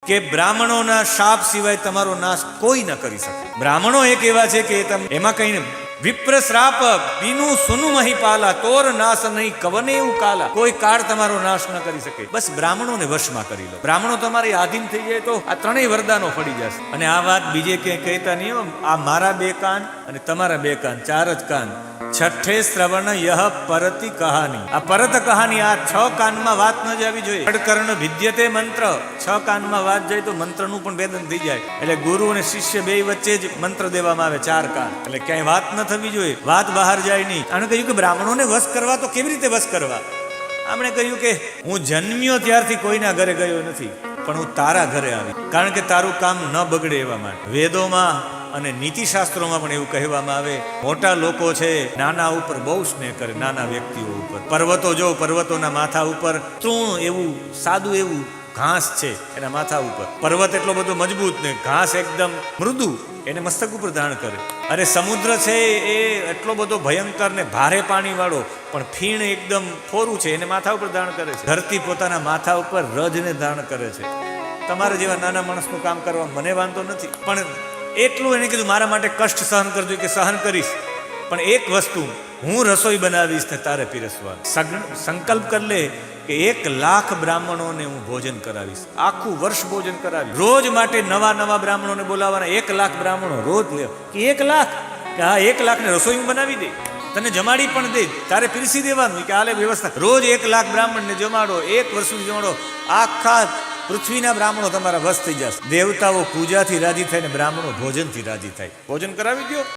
કે બ્રાહ્મણોના શાપ સિવાય તમારો નાશ કોઈ ન કરી શકે. બ્રાહ્મણો એક એવા છે કે એમાં કઈ વિપ્ર શ્રાપ બીનું સુનું મહીપાલા તોર નાશ નહીં કવને એવું કાલા. કોઈ કાળ તમારો નાશ ન કરી શકે. બસ બ્રાહ્મણોને વશમાં કરી લો. બ્રાહ્મણો તમારી આધીન થઈ જાય તો આ ત્રણેય વરદાનો ફળી જશે. અને આ વાત બીજે ક્યાંય કહેતા નહીં હો. આ મારા 2 કાન અને તમારા 2 કાન, 4 જ કાન. છઠ્ઠે શ્રવણ યહ પરતિ કહાની. આ પરત કહાની, આ 6 કાનમાં વાત ન જવી જોઈએ. ષડકર્ણ ભિદ્યતે મંત્ર. 6 કાનમાં વાત જાય તો મંત્રનું પણ ભેદન થઈ જાય. એટલે ગુરુ અને શિષ્ય બે વચ્ચે જ મંત્ર દેવામાં આવે 4 કાન. એટલે ક્યાંય વાત ન થવી જોઈએ, વાત બહાર જાય નહીં. આને કહ્યું કે બ્રાહ્મણોને વશ કરવા તો કેવી રીતે વશ કરવા? આમણે કહ્યું કે હું જન્મ્યો ત્યારથી કોઈના ઘરે ગયો નથી, પણ હું તારા ઘરે આવી, કારણ કે તારું કામ ન બગડે એવા માટે. વેદોમાં અને નીતિશાસ્ત્રોમાં પણ એવું કહેવામાં આવે, મોટા લોકો છે નાના ઉપર બહુ સ્નેહ કરે, નાના વ્યક્તિઓ ઉપર. પર્વતો જો, પર્વતોના માથા ઉપર તૃણ એવું સાદું એવું ઘાસ છે એના માથા ઉપર. પર્વત એટલો બધો મજબૂત ને ઘાસ એકદમ મૃદુ એને મસ્તક ઉપર ધારણ કરે. અરે સમુદ્ર છે એ એટલો બધો ભયંકર ને ભારે પાણી વાળો, પણ ફીણ એકદમ થોરું છે એને માથા ઉપર ધારણ કરે છે. ધરતી પોતાના માથા ઉપર રજને ધારણ કરે છે. તમારા જેવા નાના માણસનું કામ કરવા મને વાંધો નથી, પણ એટલું એને કીધું મારા માટે કષ્ટ સહન કરજો, કે સહન કરીશ, પણ એક વસ્તુ હું રસોઈ બનાવીશ ને તારે પીરસવા. સંકલ્પ કરી લે કે 1 લાખ બ્રાહ્મણોને હું ભોજન કરાવીશ, આખું વર્ષ ભોજન કરાવીશ. રોજ માટે નવા બ્રાહ્મણોને બોલાવવાના. 1 લાખ બ્રાહ્મણો રોજ લે. કે 1 લાખ? કે હા, 1 લાખને રસોઈ હું બનાવી દે, તને જમાડી પણ દે, તારે પીરસી દેવાનું. કે હાલે વ્યવસ્થા. રોજ 1 લાખ બ્રાહ્મણને જમાડો, 1 વર્ષ સુધી જમાડો. આખા પૃથ્વીના બ્રાહ્મણો તમારા વશ થઈ જશે. દેવતાઓ પૂજાથી રાજી થાય ને બ્રાહ્મણો ભોજનથી રાજી થાય. ભોજન કરાવી દો.